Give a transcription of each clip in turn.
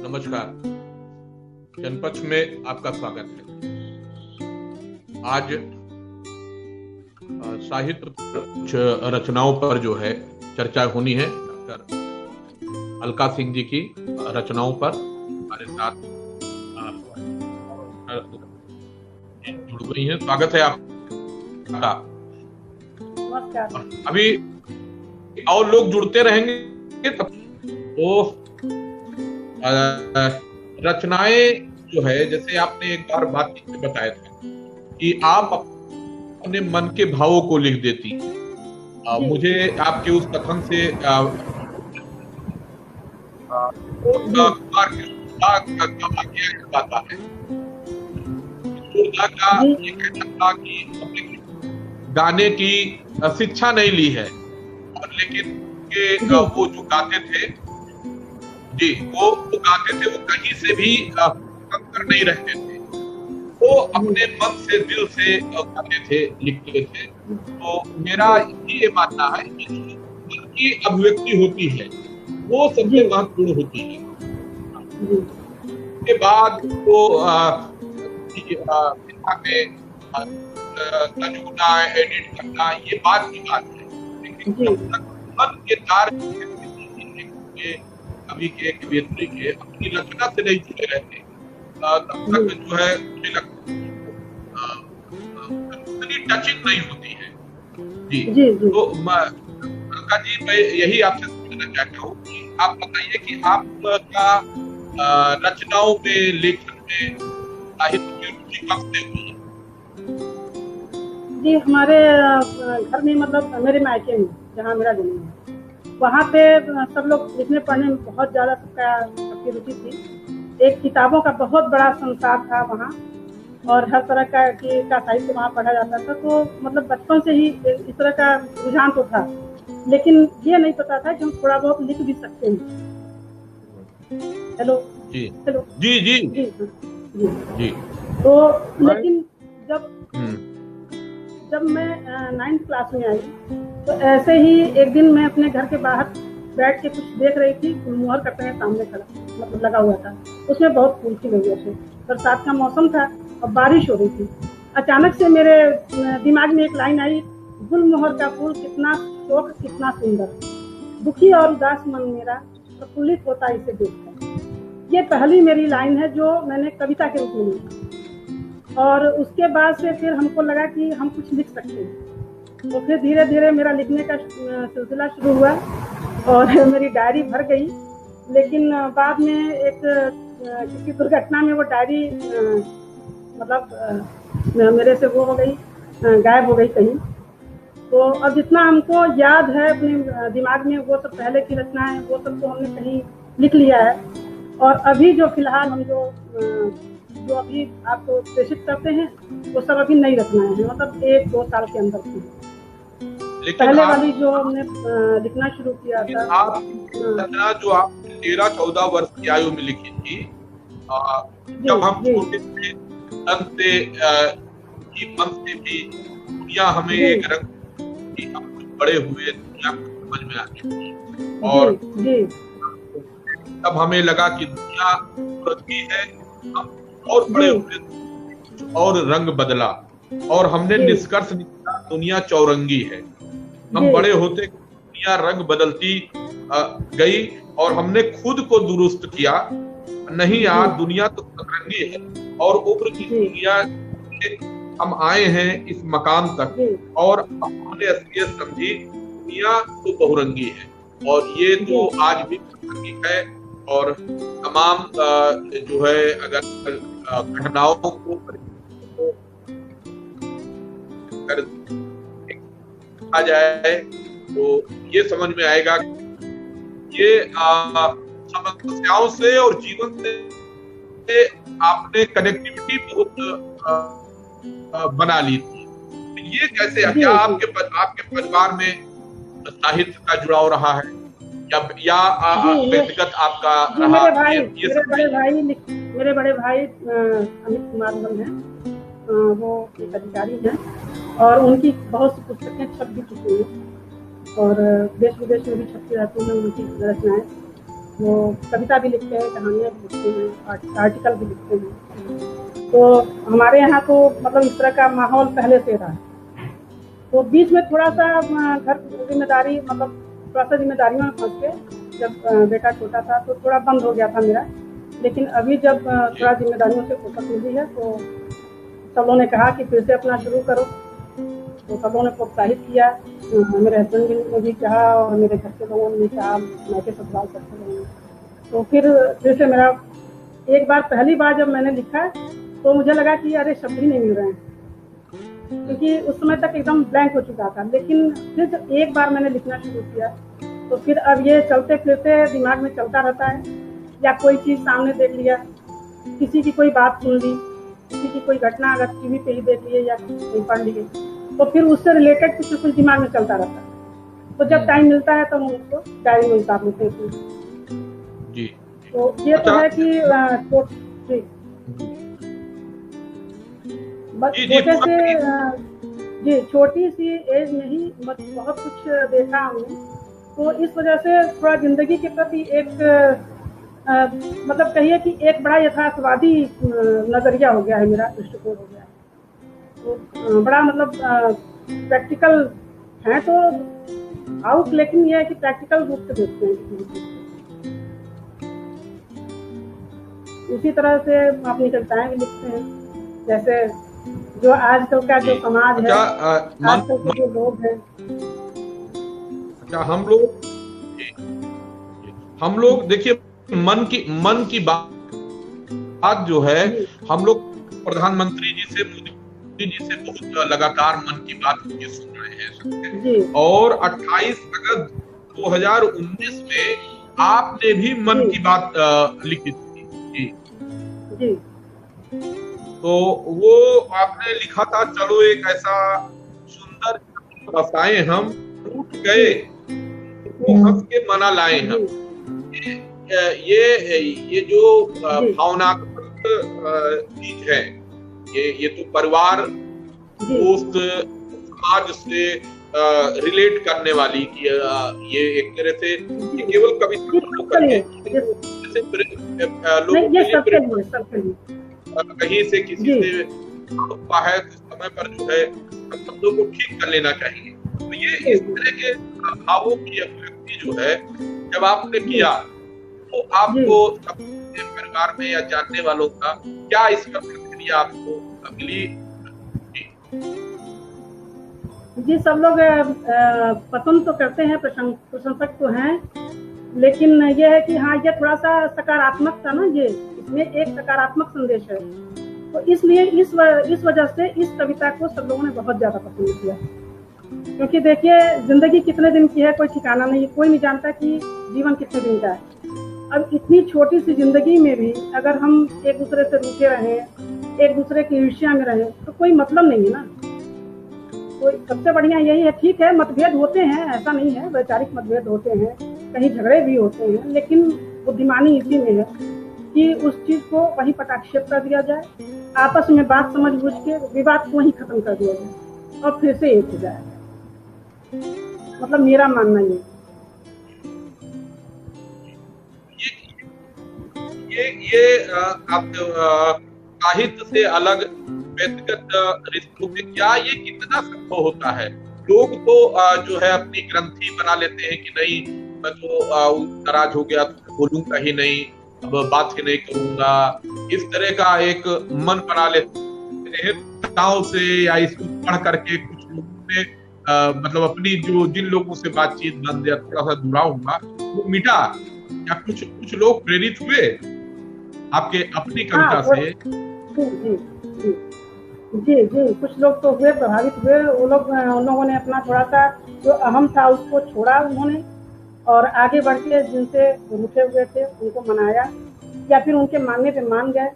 नमस्कार। जनपक्ष में आपका स्वागत है। आज साहित्य कुछ रचनाओं पर जो है चर्चा होनी है। डॉक्टर अलका सिंह जी की रचनाओं पर हमारे साथ जुड़ गई हैं। स्वागत है आपका। अभी और लोग जुड़ते रहेंगे तब तो रचनाएं जो है, जैसे आपने एक बार बातचीत में बताया था कि आप अपने मन के भावों को लिख देती हैं। मुझे आपके उस कथन से आता है। का ये कहना था कि गाने की शिक्षा नहीं ली है, और लेकिन वो जो गाते थे जी, वो गाते थे, वो कहीं से भी कर नहीं रहते थे। वो अपने मन से, दिल से गाते थे, लिखते थे। तो मेरा ये मानना है कि मन की अभिव्यक्ति होती है वो सबसे महत्वपूर्ण होती है। उसके बाद वो तजुना, एडिट करना, ये बात की बात है, लेकिन मन के तार अभी के एक व्यक्ति के अपनी रचना से नहीं जुड़े रहते तब तक जो है मुझे लगता है टचिंग नहीं होती है। जी। तो अलका जी, मैं यही आपसे पूछना चाहता हूँ कि आप बताइए कि आपका रचनाओं में, लेखन में, साहित्य की रुचि कब से हुई? जी, हमारे घर में, मतलब मेरे मायके में जहाँ मेरा जन्म है, वहाँ पे सब लोग लिखने पढ़ने में बहुत ज़्यादा सबकी रुचि थी। एक किताबों का बहुत बड़ा संसार था वहाँ, और हर तरह का साहित्य वहाँ पढ़ा जाता था। तो मतलब बचपन से ही इस तरह का रुझान तो था, लेकिन ये नहीं पता था कि हम थोड़ा बहुत लिख भी सकते हैं। हेलो जी हेलो जी जी जी जी जी। तो लेकिन जब मैं 9th क्लास में आई, तो ऐसे ही एक दिन मैं अपने घर के बाहर बैठ के कुछ देख रही थी। गुलमोहर का पेड़ सामने खड़ा, मतलब लगा हुआ था, उसमें बहुत फूल खिले हुए थे। बरसात का मौसम था और बारिश हो रही थी। अचानक से मेरे दिमाग में एक लाइन आई, गुलमोहर का फूल कितना शोक, कितना सुंदर, दुखी और उदास मन मेरा प्रफुल्लित होता इसे देखकर। ये पहली मेरी लाइन है जो मैंने कविता के रूप में लिखी, और उसके बाद से फिर हमको लगा कि हम कुछ लिख सकते हैं। तो फिर धीरे धीरे मेरा लिखने का सिलसिला शुरू हुआ और मेरी डायरी भर गई। लेकिन बाद में एक किसी दुर्घटना में वो डायरी मतलब मेरे से वो हो गई, गायब हो गई कहीं। तो अब जितना हमको याद है अपने दिमाग में, वो सब पहले की रचना है, वो सब तो हमने कहीं लिख लिया है। और अभी जो फिलहाल हम जो अभी आपको प्रेषित करते हैं, वो सब अभी नई रचनाएं हैं, मतलब 1-2 साल के अंदर की। पहले वाली जो हमने लिखना शुरू किया था, रचना जो आप 13-14 वर्ष की आयु में लिखी थी, जब हम छोटे थे, मन से भी दुनिया हमें एक रंग, हम कुछ बड़े हुए, दुनिया समझ में आती थी, और तब हमें लगा कि दुनिया प्रगति है, हम और बड़े हुए, और रंग बदला, और हमने निष्कर्ष निकाला दुनिया चौरंगी है। हम बड़े होते दुनिया रंग बदलती गई, और हमने खुद को दुरुस्त किया, नहीं यार दुनिया तो सतरंगी है, और उम्र की दुनिया हम आए हैं इस मकाम तक, और हमने असलियत समझी दुनिया तो बहुरंगी है। और ये तो आज भी प्रासंगिक है, और तमाम जो है अगर घटनाओं को आ जाए तो ये समझ में आएगा ये समस्याओं से और जीवन से आपने कनेक्टिविटी बहुत बना ली थी। ये कैसे, क्या आपके परिवार में साहित्य का जुड़ाव रहा है, या व्यक्तिगत आपका रहा? मेरे बड़े भाई अमित कुमार हैं, वो एक अधिकारी हैं, और उनकी बहुत सी पुस्तकें छप भी चुकी हैं, और देश विदेश में भी छपती रहती हैं उनकी रचनाएं। वो कविता भी लिखते हैं, कहानियाँ भी लिखते हैं, आर्टिकल भी लिखते हैं। तो हमारे यहाँ तो मतलब इस तरह का माहौल पहले से रहा। तो बीच में थोड़ा सा घर जिम्मेदारी मतलब थोड़ा सा जिम्मेदारियों में फंस के जब बेटा छोटा था तो थोड़ा बंद हो गया था मेरा। लेकिन अभी जब थोड़ा जिम्मेदारियों से फुर्सत मिली है तो सब लोगों ने कहा कि फिर से अपना शुरू करो। तो सब लोगों ने प्रोत्साहित किया, मेरे हस्बैंड ने भी कहा और मेरे घर के लोगों ने कहा, मैं के ससुराल सबके लोगों ने। तो फिर से मेरा एक बार पहली बार जब मैंने लिखा तो मुझे लगा कि अरे शब्द ही नहीं मिल रहे हैं, क्योंकि उस समय तक एकदम ब्लैंक हो चुका था। लेकिन फिर जब एक बार मैंने लिखना शुरू किया तो फिर अब ये चलते फिरते दिमाग में चलता रहता है, या कोई चीज़ सामने देख लिया, किसी की कोई बात सुन ली, किसी की कोई घटना अगर टीवी पे ही देख लिए या कहीं पढ़ लिए, तो फिर उससे रिलेटेड कुछ कुछ दिमाग में चलता रहता है। तो जब टाइम मिलता है तो हम उसको डायरी में उतार लेते हैं जी। तो ये तो है कि छोटे से जी छोटी सी एज में ही बहुत कुछ देखा हमने। तो इस वजह से थोड़ा जिंदगी के प्रति एक मतलब कहिए कि एक बड़ा यथार्थवादी नजरिया हो गया है मेरा, दृष्टिकोण हो गया है। तो बड़ा मतलब प्रैक्टिकल है तो आउट, लेकिन यह है कि प्रैक्टिकल रूप से देखते हैं। इसी तरह से अपनी कविताएं भी लिखते हैं, जैसे जो आजकल का जो समाज है, आजकल के जो लोग हैं। अच्छा, हम लोग देखिए मन की बात जो है, हम लोग प्रधानमंत्री जी से, मोदी जी से बहुत लगातार मन की बात सुन रहे हैं। और 28 अगस्त 2019 में आपने भी मन की बात लिखी थी जी। तो वो आपने लिखा था, चलो एक ऐसा सुंदर बसाए हम, टूट गए तो हंस के मना लाए हम। ये जो भावनात्मक चीज है, ये तो परिवार, दोस्त, समाज से रिलेट करने वाली की ये एक तरह से ये केवल कविता कहीं से किसी से है तो समय पर जो है शब्दों को ठीक कर लेना चाहिए। तो ये इस तरह के भावों की अभिव्यक्ति जो है जब आपने किया तो आपको अपने परिवार में या जानने वालों का क्या इस पर प्रतिक्रिया आपको मिली? जी सब लोग पसंद तो करते हैं, प्रशंसक तो हैं, लेकिन यह है कि हाँ ये थोड़ा सा सकारात्मक था ना, ये इसमें एक सकारात्मक संदेश है। तो इसलिए इस वजह से इस कविता को सब लोगों ने बहुत ज्यादा पसंद किया। क्योंकि देखिए जिंदगी कितने दिन की है कोई ठिकाना नहीं, कोई नहीं जानता कि जीवन कितने दिन का है। अब इतनी छोटी सी जिंदगी में भी अगर हम एक दूसरे से रूठे रहें, एक दूसरे की ईर्ष्या में रहें, तो कोई मतलब नहीं है ना। तो सबसे बढ़िया यही है, ठीक है मतभेद होते हैं, ऐसा नहीं है, वैचारिक मतभेद होते हैं, कहीं झगड़े भी होते हैं, लेकिन बुद्धिमानी इसी में है कि उस चीज को वहीं पटाक्षेप कर दिया जाए, आपस में बात समझ बूझ के विवाद को वहीं खत्म कर दिया जाए और फिर से एक हो जाए। मतलब मेरा मानना ये आप साहित्य से अलग व्यक्तिगत रिश्तों में क्या ये कितना संभव होता है? लोग तो जो है अपनी ग्रंथि बना लेते हैं कि नहीं मैं तो नाराज हो गया तो बोलूंगा ही नहीं, अब बात ही नहीं करूंगा, इस तरह का एक मन बना लेते हैं ताव से, या इसको पढ़ करके कुछ लोगों ने मतलब अपनी जो जिन लोगों से बातचीत बंद या थोड़ा सा जुड़ाव हुआ वो मिटा, या कुछ लोग प्रेरित हुए आपके अपनी कविता से? जी कुछ लोग तो हुए, प्रभावित हुए। उन लोगों ने अपना थोड़ा सा जो अहम था उसको छोड़ा उन्होंने, और आगे बढ़ के जिनसे रूठे हुए थे उनको मनाया, या फिर उनके मानने पे मान गए,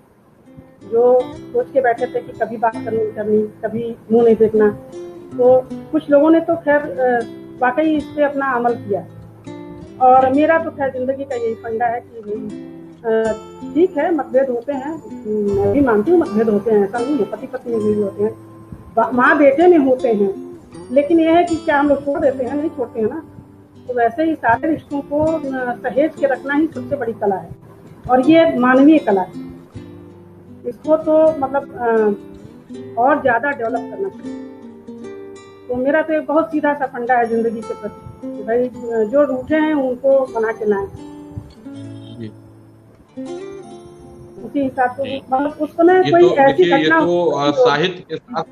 जो सोच के बैठे थे कि कभी बात करनी कभी मुंह नहीं देखना। तो कुछ लोगों ने तो खैर वाकई इस पे अपना अमल किया। और मेरा तो खैर जिंदगी का यही फंडा है कि ठीक है मतभेद होते हैं, मैं भी मानती हूँ मतभेद होते हैं, ऐसा नहीं है, पति पत्नी में भी होते हैं, माँ बेटे में होते हैं, लेकिन यह है कि क्या हम लोग छोड़ देते हैं? नहीं छोड़ते हैं ना। तो वैसे ही सारे रिश्तों को सहेज के रखना ही सबसे बड़ी कला है, और ये मानवीय कला है। इसको तो मतलब और ज्यादा डेवलप करना चाहिए। तो मेरा तो एक बहुत सीधा सा फंडा है जिंदगी के प्रति कि भाई जो रूठे हैं उनको बना के लाएं, उसी हिसाब से मतलब उस समय कोई ऐसी घटना ये तो साहित्य के साथ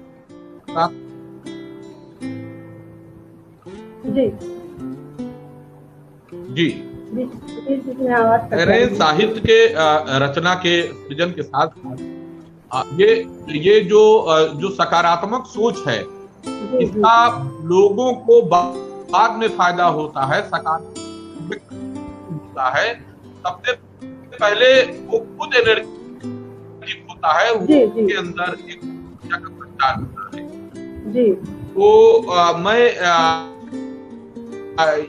जी जी आवाज साहित्य के रचना के सृजन के साथ साथ ये जो सकारात्मक सोच है, इसका लोगों को बाद में फायदा होता है, सकारात्मक होता है। सबसे पहले वो खुद एनर्जी होता है, उसके अंदर एक ऊर्जा का संचार होता है। जी। तो मैं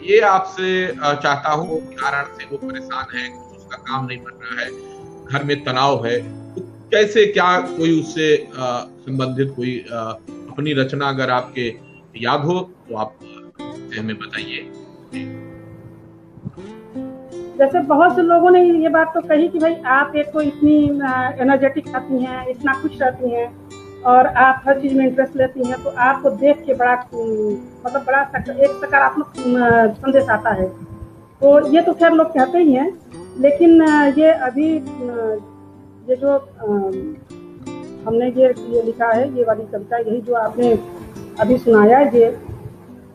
ये आपसे चाहता हूँ, कारण से वो परेशान है, उसका काम नहीं बन रहा है, घर में तनाव है, तो कैसे क्या कोई उससे संबंधित कोई अपनी रचना अगर आपके याद हो तो आप हमें बताइए। जैसे बहुत से लोगों ने ये बात तो कही कि भाई आप एक तो इतनी एनर्जेटिक रहती हैं, इतना खुश रहती हैं और आप हर चीज में इंटरेस्ट लेती हैं, तो आपको देख के बड़ा मतलब बड़ा एक सकारात्मक संदेश आता है। तो ये तो खैर लोग कहते ही हैं, लेकिन ये अभी ये जो हमने ये लिखा है, ये वाली कविता, यही जो आपने अभी सुनाया, ये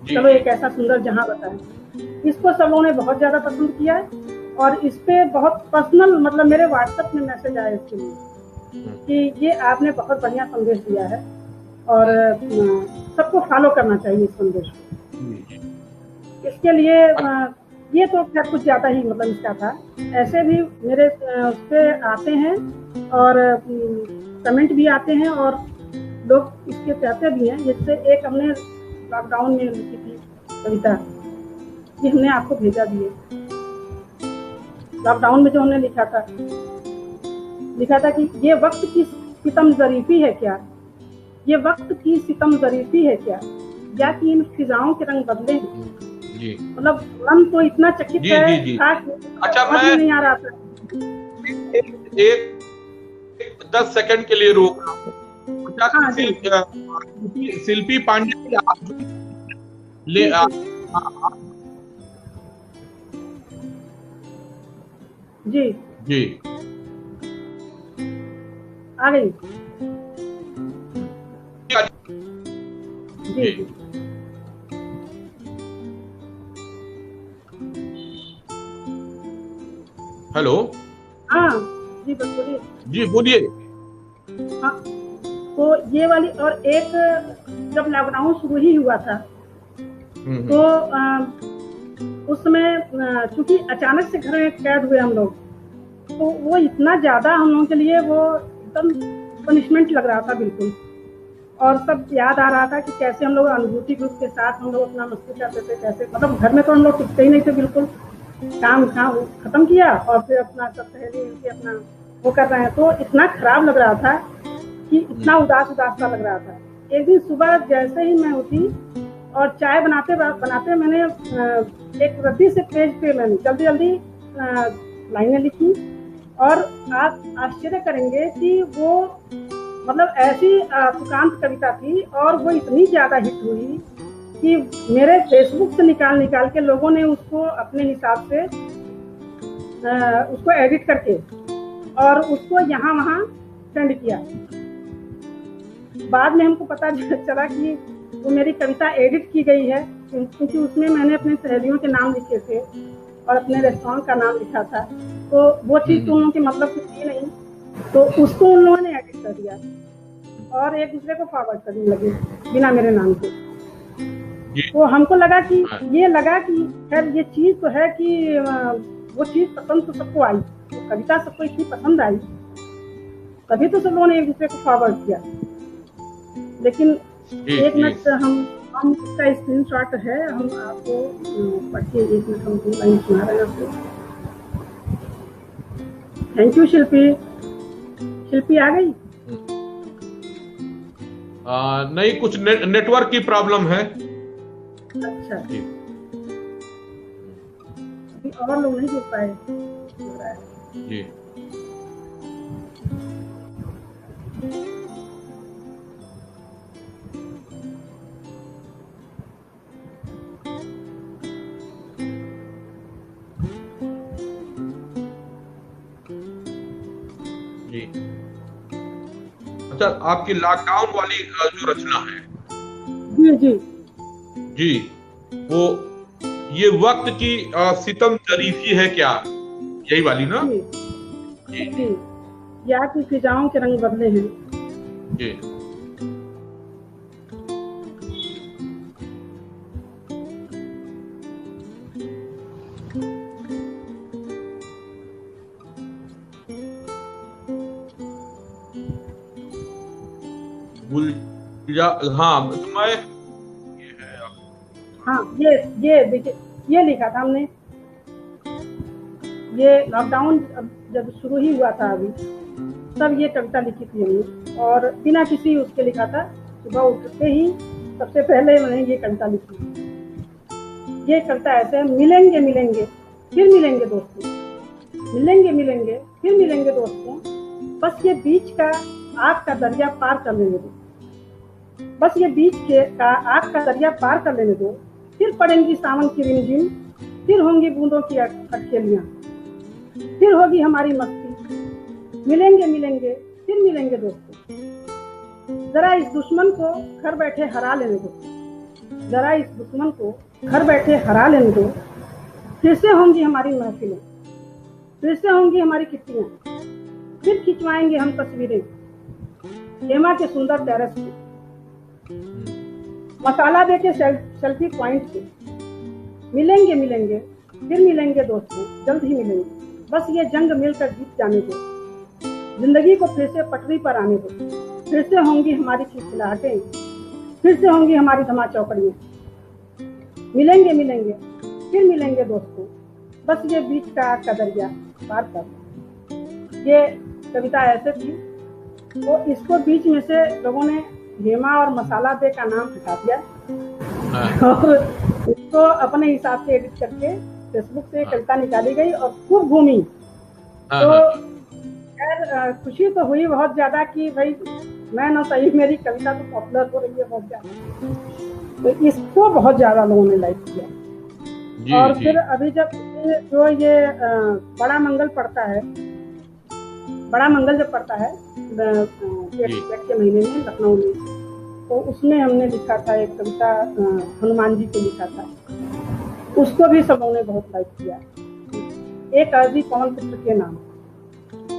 चलो एक ऐसा सुंदर जहां बताए, इसको सब लोगों ने बहुत ज्यादा पसंद किया है। और इस पे बहुत पर्सनल मतलब मेरे व्हाट्सएप में मैसेज आया इसके लिए कि ये आपने बहुत बढ़िया संदेश दिया है और सबको फॉलो करना चाहिए इस संदेश को। इसके लिए ये तो खैर कुछ ज्यादा ही मतलब इसका था। ऐसे भी मेरे उस पर आते हैं और कमेंट भी आते हैं और लोग इसके चाहते भी हैं। जैसे एक हमने लॉकडाउन में लिखी थी कविता, ये हमने आपको भेजा भी है। लॉकडाउन में जो हमने लिखा था कि ये वक्त की सितम ज़रीफ़ी है क्या, ये वक्त की सितम ज़रीफ़ी है क्या, या कि इन फिजाओं के रंग बदले हैं। मतलब मन तो इतना चकित है, अच्छा मैं नहीं आ रहा था। एक 10 सेकंड के लिए रोक रहा हूँ। शिल्पी पांडे ले जी जी आ गई जी जी। हेलो, हाँ जी बोलिए। जी बोलिए। हाँ, तो ये वाली, और एक जब लॉकडाउन शुरू ही हुआ था तो उस समय चूंकि अचानक से घर में कैद हुए हम लोग, तो वो इतना ज्यादा हम लोगों के लिए वो एकदम पनिशमेंट लग रहा था बिल्कुल। और सब याद आ रहा था कि कैसे हम लोग अनुभूति ग्रुप के साथ हम लोग अपना मस्ती करते थे, कैसे मतलब घर में तो हम लोग टिकते ही नहीं थे बिल्कुल। काम खत्म किया और फिर अपना सब सहेली मिलके अपना वो कर रहे हैं, तो इतना खराब लग रहा था कि इतना उदास सा लग रहा था। एक दिन सुबह जैसे ही मैं उठी और चाय बनाते मैंने एक रद्दी से पेज पे मैंने जल्दी लाइनें लिखी, और आप आश्चर्य करेंगे कि वो मतलब ऐसी सुकांत कविता थी और वो इतनी ज्यादा हिट हुई कि मेरे फेसबुक से निकाल के लोगों ने उसको अपने हिसाब से उसको एडिट करके और उसको यहाँ वहाँ सेंड किया। बाद में हमको पता चला कि वो मेरी कविता एडिट की गई है, क्योंकि उसमें मैंने अपने सहेलियों के नाम लिखे थे और अपने रेस्टोरेंट का नाम लिखा था, तो वो चीज़ तो उन लोगों के मतलब की थी नहीं, तो उसको उन लोगों ने एडिट कर दिया और एक दूसरे को फॉरवर्ड करने लगे बिना मेरे नाम के। तो हमको लगा कि खैर ये चीज़ तो है कि वो चीज़ पसंद तो सबको आई, तो कविता सबको इतनी पसंद आई, तभी तो सब लोगों ने एक दूसरे को फॉरवर्ड किया। लेकिन एक मिनट हम इसका स्क्रीनशॉट है, हम आपको पढ़ के एक मिनट हम लाइन सुना रहे हैं आपको। थैंक यू शिल्पी आ गई? नहीं, कुछ नेटवर्क की प्रॉब्लम है। अच्छा और लोग नहीं जुड़ पाए लग रहा है। जी जी। अच्छा, आपकी लॉकडाउन वाली जो रचना है, जी जी जी, वो ये वक्त की सितम जरीफी है क्या, यही वाली ना? जी जी जी। या की फिजाओं के रंग बदले हैं। जी। गुलजा, हाँ तो मैं, ये है हाँ ये देखिए, ये लिखा था हमने, ये लॉकडाउन जब शुरू ही हुआ था अभी, तब ये कविता लिखी थी हमने, और बिना किसी उसके लिखा था। सुबह उठते ही सबसे पहले मैंने ये कविता लिखी। ये कविता ऐसे है, मिलेंगे मिलेंगे फिर मिलेंगे दोस्तों, मिलेंगे मिलेंगे फिर मिलेंगे दोस्तों, बस ये बीच का आग का दरिया पार कर लेने दो, बस ये बीच का आग का दरिया पार कर लेने दो, फिर पड़ेंगी सावन की रिमझिम, फिर होंगी बूंदों की अटखेलियां, फिर होगी हमारी मस्ती, मिलेंगे मिलेंगे फिर मिलेंगे दोस्तों, जरा इस दुश्मन को घर बैठे हरा लेने दो, जरा इस दुश्मन को घर बैठे हरा लेने दो, फिर से होंगी हमारी महफिलें, फिर से होंगी हमारी किट्टियां, फिर खिंचवाएंगे हम तस्वीरें हेमा के सुंदर टेरेस पे, मसाला देके सेल्फी पॉइंट पे, मिलेंगे मिलेंगे फिर मिलेंगे दोस्तों, जल्द ही मिलेंगे, बस ये जंग मिलकर जीत जाने दो, जिंदगी को फिर से पटरी पर आने दो, फिर से होंगी हमारी खिलखिलाहटें, फिर से होंगी हमारी धमा चौकड़ियां, मिलेंगे मिलेंगे फिर मिलेंगे दोस्तों, बस ये बीच का दरिया पार कर। ये कविता ऐसे थी, तो इसको बीच में से लोगों ने हेमा और मसाला दे का नाम हटा दिया और इसको अपने हिसाब से एडिट करके फेसबुक से कविता निकाली गई और खूब घूमी। तो खैर खुशी तो हुई बहुत ज्यादा कि भाई मैं ना सही, मेरी कविता तो पॉपुलर हो रही है बहुत ज्यादा, तो इसको बहुत ज्यादा लोगों ने लाइक किया। और फिर अभी जब जो ये बड़ा मंगल पड़ता है, बड़ा मंगल जब पड़ता है जेठ के महीने में लखनऊ में, तो उसमें हमने लिखा था एक कविता, हनुमान जी को लिखा था, उसको भी सब लोगों ने बहुत लाइक किया। एक अर्जी पवन पुत्र के नाम,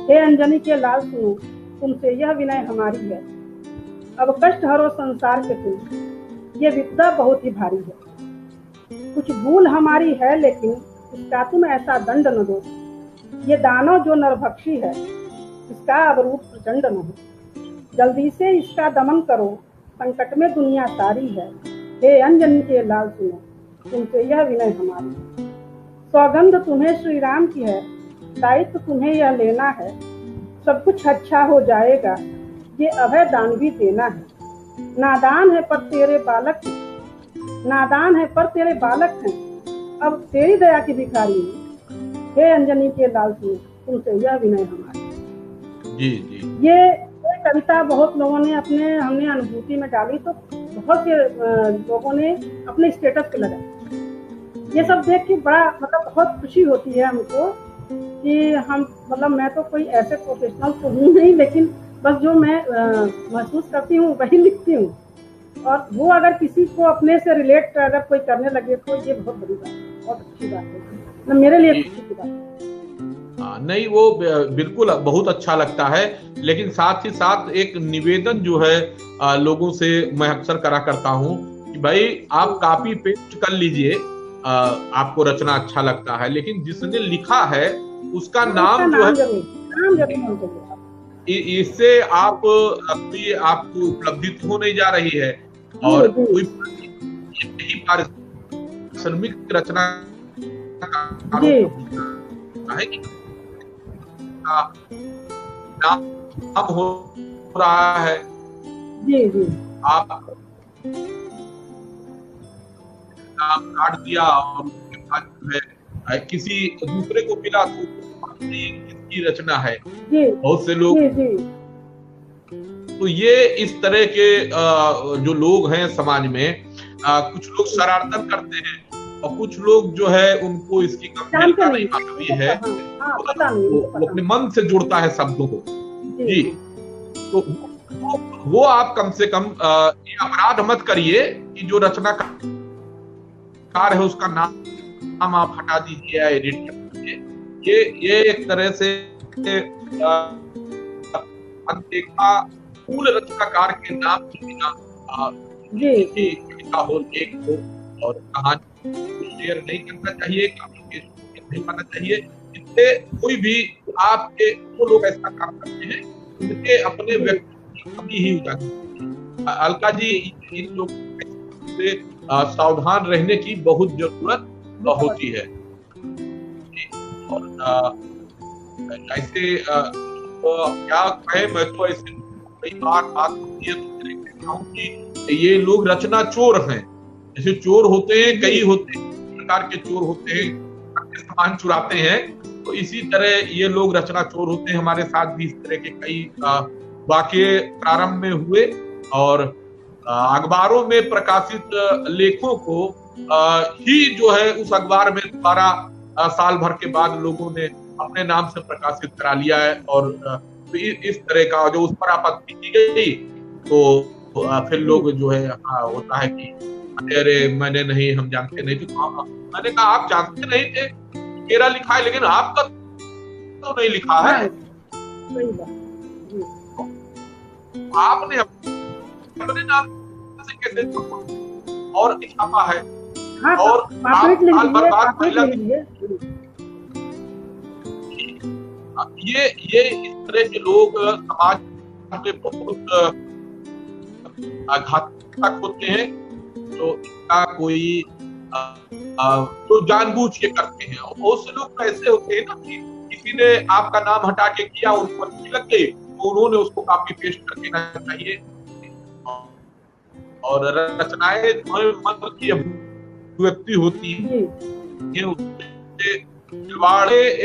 हे अंजनी के लाल सुनो, तुमसे यह विनय हमारी है, अब कष्ट हरो संसार के तुम, ये विपदा बहुत ही भारी है, कुछ भूल हमारी है लेकिन इसका तुम ऐसा दंड न दो, ये दानव जो नरभक्षी है इसका अब रूप प्रचंड न हो, जल्दी से इसका दमन करो, संकट में दुनिया सारी है, हे अंजनी के लाल सुनो, तुमसे यह विनय हमारी, सौगंध तुम्हें श्री राम की है, दायित्व तुम्हें यह लेना है, सब कुछ अच्छा हो जाएगा, ये अभय दान भी देना है, नादान है पर तेरे बालक हैं, नादान है पर तेरे बालक हैं, अब तेरी दया की भिखारी है, हे अंजनी के लाल सुनो, तुमसे यह विनय हमारी। जी जी। ये कविता बहुत लोगों ने हमने अनुभूति में डाली, तो बहुत से लोगों ने अपने स्टेटस पे लगाई। ये सब देख के बड़ा बहुत खुशी होती है हमको कि हम मैं तो कोई ऐसे प्रोफेशनल तो हूँ नहीं, लेकिन बस जो मैं महसूस करती हूँ वही लिखती हूँ, और वो अगर किसी को अपने से रिलेट अगर कोई करने लगे तो ये बहुत बड़ी बात है, बहुत अच्छी बात है, मेरे लिए खुशी की बात है। नहीं, वो बिल्कुल बहुत अच्छा लगता है, लेकिन साथ ही साथ एक निवेदन जो है लोगों से मैं अक्सर करा करता हूँ कि भाई आप कॉपी पेस्ट कर लीजिए, आपको रचना अच्छा लगता है, लेकिन जिसने लिखा है उसका नाम जो है, इससे आप अपनी आपको उपलब्धि हो नहीं जा रही है, और कोई पारिश्रमिक रचना है कि नाम हो रहा है। जी जी। आप नाम काट दिया और उसके बाद जो है किसी दूसरे को मिला तो इसकी रचना है। जी बहुत से लोग, जी जी तो ये इस तरह के जो लोग हैं समाज में, कुछ लोग शरारत करते हैं और कुछ लोग जो है उनको इसकी जानते गंभीरता नहीं, नहीं मालूम है। हाँ हाँ, पता नहीं, वो उनको अपने पता मन से जुड़ता है शब्दों को। नहीं। जी, तो वो आप कम से कम ये अपराध मत करिए कि जो रचनाकार है उसका नाम आप हटा दीजिए या एडिट कर दीजिए। ये एक तरह से अनदेखा मूल रचनाकार के नाम के बिना जी कविता हो, लेख हो और कहानी शेयर नहीं करना चाहिए, नहीं करना चाहिए। इससे कोई भी आपके, वो लोग ऐसा काम करते हैं उनके अपने व्यक्ति की कमी ही उजागर। अलका जी, इन लोगों से सावधान रहने की बहुत जरूरत होती है। और ऐसे क्या कहे, मैं तो ऐसे कई बार बात ये देखता हूँ कि ये लोग रचना चोर हैं। जैसे चोर होते हैं, कई होते हैं प्रकार के चोर होते हैं, सामान चुराते हैं, तो इसी तरह ये लोग रचना चोर होते हैं। हमारे साथ भी इस तरह के कई वाकये प्रारंभ में हुए और अखबारों में प्रकाशित लेखों को ही जो है उस अखबार में दोबारा साल भर के बाद लोगों ने अपने नाम से प्रकाशित करा लिया है। और इस तरह का जो उस पर आपत्ति की गई तो फिर लोग जो है होता है कि अरे मैंने नहीं, हम जानते नहीं थे। मैंने कहा आप जानते नहीं थे, मेरा लिखा है लेकिन आपका तो नहीं लिखा है। आपने अपने नाम से कैसे और छापा है? हाँ, और बर्बाद महिला ये इस तरह के लोग समाज में बहुत घातक होते हैं। तो इसका कोई तो जानबूझ के करते हैं। बहुत से लोग ऐसे होते हैं ना कि किसी ने आपका नाम हटा के किया, उनको अच्छी लग गई तो उन्होंने उसको कॉपी पेस्ट कर देना चाहिए। और रचनाएं जो है मन की अभिव्यक्ति होती है।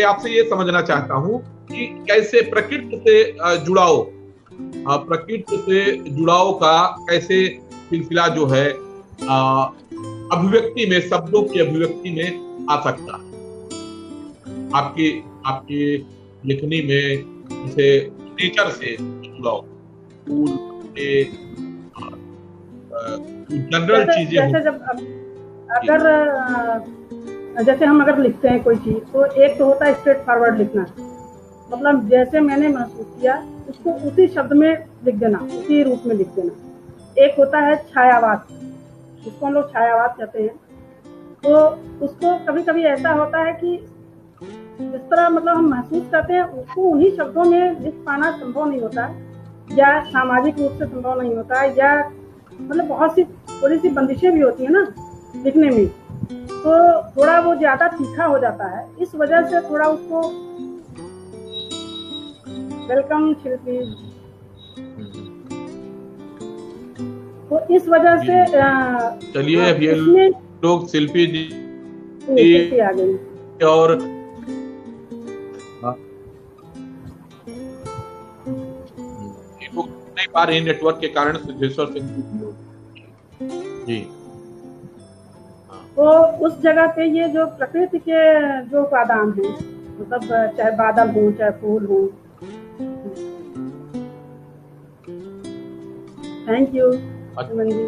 आपसे ये समझना चाहता हूँ कि कैसे प्रकृति से जुड़ाव, प्रकृति से जुड़ाव का कैसे सिलसिला जो है अभिव्यक्ति में, शब्दों की अभिव्यक्ति में आ सकता है। आपकी लिखनी में जैसे नेचर से जुड़ाव, फूल के जनरल चीजें, जैसे जब अगर जैसे हम अगर लिखते हैं कोई चीज, तो एक तो होता है स्ट्रेट फॉरवर्ड लिखना, मतलब जैसे मैंने महसूस किया उसको उसी शब्द में लिख देना, उसी रूप में लिख देना। एक होता है छायावाद, जिसको हम लोग छायावाद कहते हैं। तो उसको कभी कभी ऐसा होता है कि जिस तरह मतलब हम महसूस करते हैं उसको उन्हीं शब्दों में लिख पाना संभव नहीं होता, या सामाजिक रूप से संभव नहीं होता, या मतलब बहुत सी थोड़ी सी बंदिशें भी होती है ना लिखने में, तो थोड़ा वो ज्यादा तीखा हो जाता है। इस वजह से थोड़ा उसको वेलकम शिल्पी, तो इस वजह से चलिए अब ये लोग शिल्पी जी आ गई और नहीं पा रहे नेटवर्क के कारण सिद्धेश्वर सिंह जी। तो उस जगह पे ये जो प्रकृति के जो उपादान हैं, मतलब चाहे बादल हो चाहे फूल हो। Thank you Suman ji.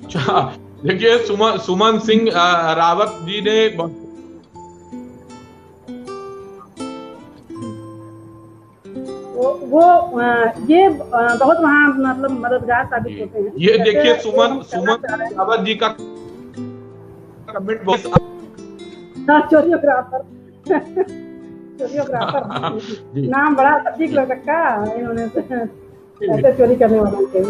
अच्छा, देखिए सुमन सिंह रावत जी ने वो ये बहुत वहाँ मतलब मददगार साबित होते हैं। ये देखिए सुमन रावत जी का कमेंट बहुत चोरियोग्राफर नाम बड़ा सटीक लग रखा इन्होंने, ऐसे चोरी करने वालों के।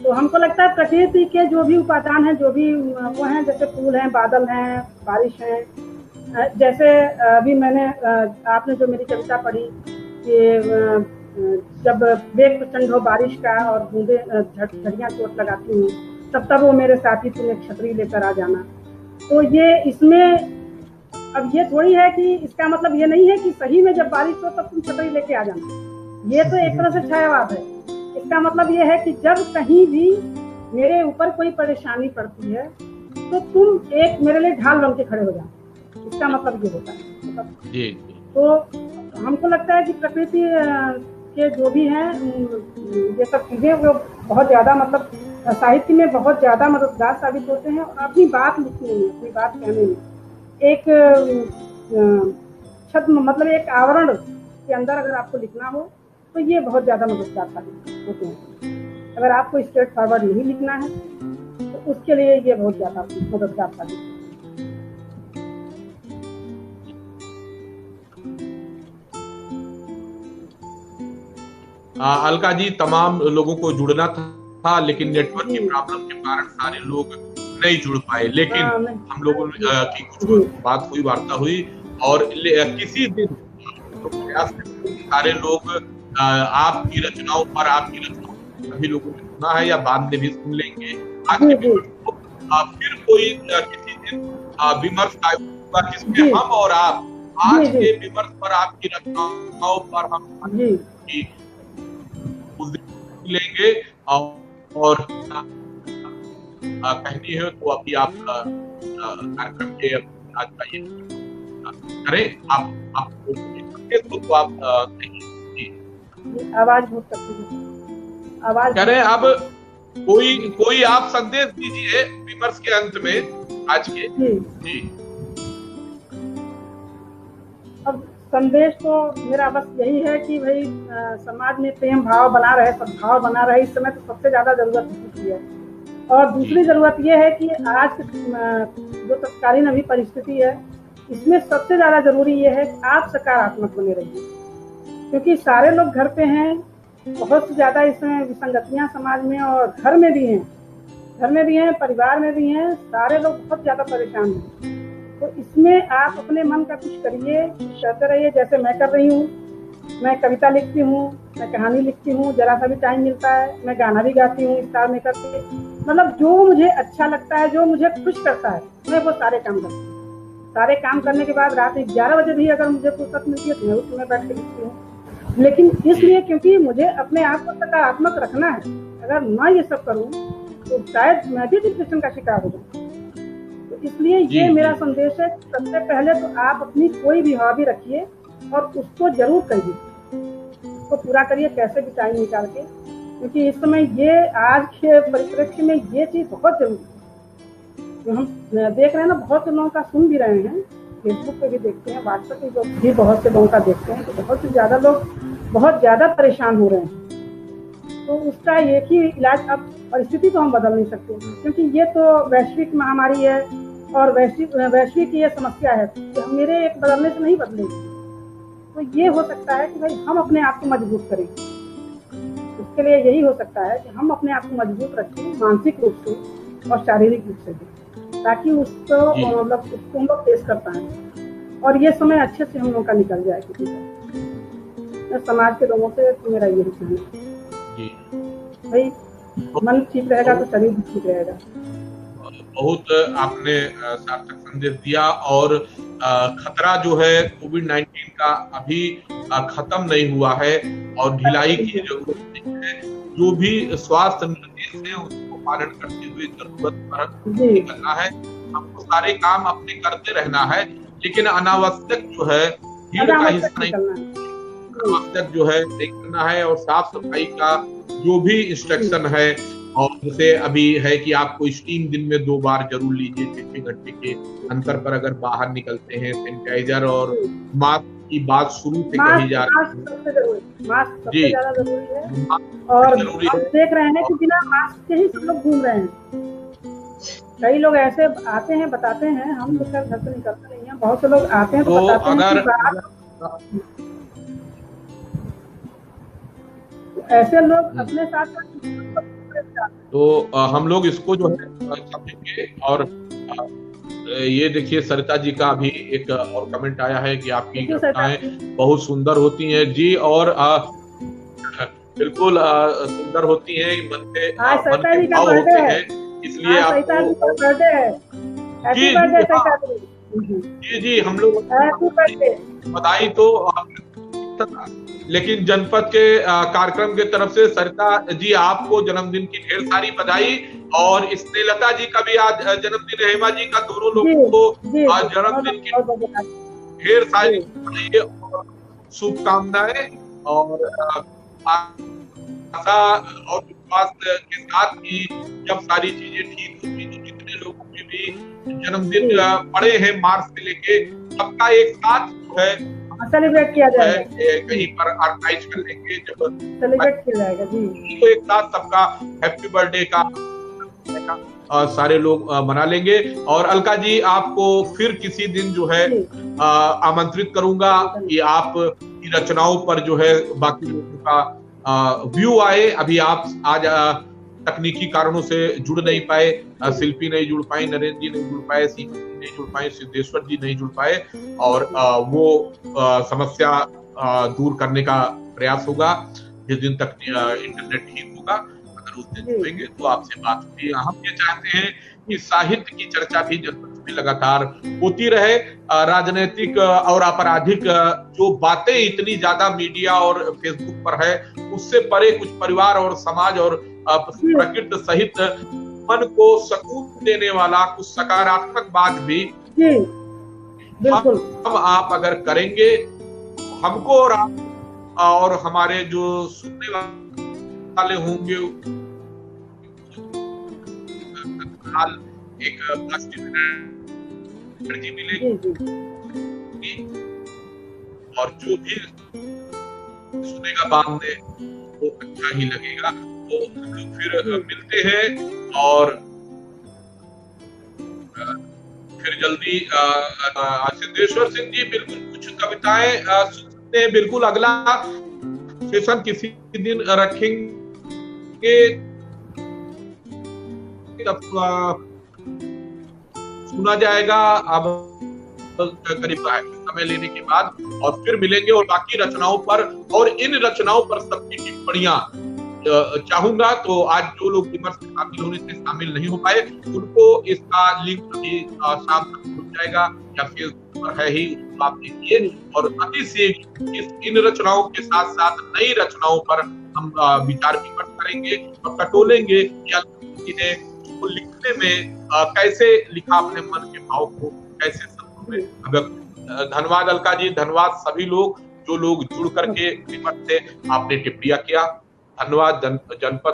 तो हमको लगता है प्रकृति के जो भी उपादान हैं, जो भी वो हैं, जैसे फूल हैं, बादल हैं, बारिश है। जैसे अभी मैंने आपने जो मेरी कविता पढ़ी कि जब वेग प्रचंड हो बारिश का और बूंदे झड़ियां चोट लगाती हूँ, तब वो मेरे साथी तुम्हें छतरी लेकर आ जाना। तो ये इसमें अब ये थोड़ी है कि इसका मतलब ये नहीं है कि सही में जब बारिश हो तब तुम छतरी लेके आ जाना। ये तो एक तरह से छायावाद है। इसका मतलब ये है कि जब कहीं भी मेरे ऊपर कोई परेशानी पड़ती है तो तुम एक मेरे लिए ढाल बन के खड़े हो जाओ। इसका मतलब ये होता है। मतलब तो हमको लगता है कि प्रकृति के जो भी हैं ये सब चीजें वो बहुत ज्यादा मतलब साहित्य में बहुत ज्यादा मददगार साबित होते हैं और अपनी बात लिखने में, अपनी बात कहने में एक छद्म मतलब एक आवरण के अंदर अगर आपको लिखना हो तो ये बहुत ज्यादा मददगार साबित होते हैं। अगर आपको स्ट्रेट फॉरवर्ड नहीं लिखना है तो उसके लिए ये बहुत ज्यादा मददगार साबित है। अलका जी, तमाम लोगों को जुड़ना था लेकिन नेटवर्क की प्रॉब्लम के कारण सारे लोग नहीं जुड़ पाए, लेकिन हम लोगों की कुछ बात हुई, वार्ता हुई और किसी दिन तो प्रयास सारे लोग आपकी रचनाओं पर, आपकी रचनाओं सभी लोगों ने सुना है या बाद में भी सुन लेंगे। आज के फिर कोई किसी दिन विमर्श होगा जिसमें हम और आप आज के विमर्श पर, आपकी रचनाओं पर हम लेंगे और कहनी है तो अभी आप कार्यक्रम के आज का ये करें। आप तो आप आवाज बहुत करती आवाज करें। अब कोई आप संदेश दीजिए विमर्श के अंत में आज के। जी अब संदेश तो मेरा बस यही है कि भाई समाज में प्रेम भाव बना रहे, सद्भाव बना रहे। इस समय तो सबसे ज्यादा जरूरत की है। और दूसरी जरूरत यह है कि आज जो तत्कालीन अभी परिस्थिति है इसमें सबसे ज्यादा जरूरी यह है कि आप सकारात्मक बने रहिए, क्योंकि सारे लोग घर पे हैं। बहुत ज्यादा इसमें विसंगतियां समाज में और घर में भी हैं, परिवार में भी हैं। सारे लोग बहुत ज्यादा परेशान हैं। तो इसमें आप अपने मन का कुछ करिए, करते रहिए जैसे मैं कर रही हूँ। मैं कविता लिखती हूँ, मैं कहानी लिखती हूँ, जरा सा भी टाइम मिलता है मैं गाना भी गाती हूँ स्टार मेकअप पे। मतलब जो मुझे अच्छा लगता है, जो मुझे खुश करता है, मैं वो सारे काम करती हूँ। सारे काम करने के बाद रात 11 बजे भी अगर मुझे फुर्सत मिलती है तो मैं उस समय बैठ के लिखती हूँ। लेकिन इसलिए क्योंकि मुझे अपने आप को सकारात्मक रखना है। अगर मैं ये सब करूँ तो शायद मैं भी डिप्रेशन का शिकार हो जाऊँ। तो इसलिए ये मेरा संदेश है। सबसे पहले तो आप अपनी कोई भी हॉबी रखिए और उसको जरूर करिए, उसको पूरा करिए कैसे भी टाइम निकाल के, क्योंकि इस समय ये आज के परिप्रेक्ष्य में ये चीज बहुत जरूरी है। जो हम देख रहे हैं ना, बहुत से लोगों का सुन भी रहे हैं, फेसबुक पे भी देखते हैं, व्हाट्सएप पे भी बहुत से लोगों का देखते हैं, तो बहुत से ज्यादा लोग बहुत ज्यादा परेशान हो रहे हैं। तो उसका एक ही इलाज, अब परिस्थिति तो हम बदल नहीं सकते क्योंकि ये तो वैश्विक महामारी है और वैश्विक ये समस्या है, तो मेरे एक बदलने से नहीं बदलेगी। तो ये हो सकता है कि भाई हम अपने आप को मजबूत करें। उसके लिए यही हो सकता है कि हम अपने आप को मजबूत रखें, मानसिक रूप से और शारीरिक रूप से भी, ताकि उसको मतलब उसको हम लोग फेस कर पाए और ये समय अच्छे से हम लोग का निकल जाए। किसी का समाज के लोगों से तो मेरा यही कहना है भाई, मन ठीक रहेगा तो शरीर भी ठीक रहेगा। बहुत आपने सार्थक संदेश दिया और खतरा जो है कोविड-19 का अभी खत्म नहीं हुआ है और ढिलाई की जरूरत नहीं है। जो भी स्वास्थ्य निर्देश है उसको पालन करते हुए जरूरत पर निकलना है। हमको सारे काम अपने करते रहना है, लेकिन अनावश्यक जो है भीड़ का हिस्सा नहीं, अनावश्यक जो है नहीं करना है। और साफ सफाई का जो भी इंस्ट्रक्शन है, और जैसे अभी है कि आपको स्टीम दिन में 2 बार जरूर लीजिए 6 घंटे के अंतर पर अगर बाहर निकलते हैं। सैनिटाइजर और मास्क की बात शुरू से कही जा रही है, मास्क सबसे ज्यादा जरूरी है। और हम देख रहे हैं कि बिना मास्क के ही सब लोग घूम रहे हैं। कई लोग ऐसे आते हैं, बताते हैं, हम तो घर से निकलते नहीं है, बहुत से लोग आते हैं तो बताते हैं। ऐसे लोग अपने साथ तो हम लोग इसको जो है समझेंगे। और ये देखिए सरिता जी का भी एक और कमेंट आया है कि आपकी कविताएं बहुत सुंदर होती हैं जी, और बिल्कुल सुंदर होती हैं, मन के भाव होते हैं, इसलिए आपको हैप्पी जी बर्थडे जी हाँ, शैतानी। जी जी हम लोग हैप्पी बर्थडे। बधाई तो लेकिन जनपद के कार्यक्रम के तरफ से सरिता जी आपको जन्मदिन की ढेर सारी बधाई। और स्नेहलता जी का भी आज जन्मदिन है, हेमा जी का, दोनों जी लोगों को जी आज बहुत जन्मदिन की बहुत धन्यवाद। ढेर सारी जी बधाई और शुभकामनाएं। और आशा और विश्वास के साथ कि जब सारी चीजें ठीक होंगी तो जितने लोगों के भी जन्मदिन जी पड़े हैं मार्च से लेके, सबका एक साथ जो है सेलिब्रेट किया जाएगा। कहीं पर ऑर्गेनाइज कर लेंगे, जब सेलिब्रेट किया जाएगा जी। तो एक साथ सबका हैप्पी बर्थडे का सारे लोग मना लेंगे। और अलका जी आपको फिर किसी दिन जो है जी आमंत्रित करूंगा कि आप की रचनाओं पर जो है बाकी लोगों का व्यू आए। अभी आप आज तकनीकी कारणों से जुड़ नहीं पाए, शिल्पी नहीं जुड़ पाई, नरेंद्र जी नहीं जुड़ पाए, सीमा जी नहीं जुड़ पाए, सिद्धेश्वर जी नहीं जुड़ पाए। और वो समस्या दूर करने का प्रयास होगा जिस दिन तक इंटरनेट ठीक होगा। अगर उस दिन जी जुड़ेंगे तो आपसे बात होगी। हम ये चाहते हैं कि साहित्य की चर्चा भी जनपद में लगातार होती रहे। राजनीतिक और आपराधिक जो बातें इतनी ज्यादा मीडिया और फेसबुक पर है, उससे परे कुछ परिवार और समाज और जी प्रकृति सहित मन को सुकून देने वाला कुछ सकारात्मक बात भी जी बिल्कुल। हम आप अगर करेंगे, हमको और हमारे जो सुनने वाले होंगे हाल एक पॉजिटिव एनर्जी मिलेगी। जी जी और जो भी सुनेगा बाद में वो अच्छा ही लगेगा। तो हम लोग फिर मिलते हैं और फिर जल्दी सिद्धेश्वर सिंह जी बिल्कुल कुछ कविताएं सुन सकते हैं। बिल्कुल अगला सेशन किसी दिन रखेंगे तब सुना जाएगा। अब करीब समय लेने के बाद और फिर मिलेंगे और बाकी रचनाओं पर और इन रचनाओं पर सबकी टिप्पणियां चाहूंगा। तो आज जो लोग विमर्श में शामिल होने से शामिल नहीं हो पाए उनको इसका लिंक अभी शाम तक मिल जाएगा या फेसबुक पर है ही, उसको आप देखिए। और अति शीघ्र इन रचनाओं के साथ साथ नई रचनाओं पर हम विचार विमर्श करेंगे और टटोलेंगे या को लिखने में कैसे लिखा, अपने मन के भाव को कैसे शब्दों में अगर। धन्यवाद अलका जी, धन्यवाद सभी लोग जो लोग जुड़ करके विमर्श से आपने टिप्पणियां किया। धन्यवाद जनपद।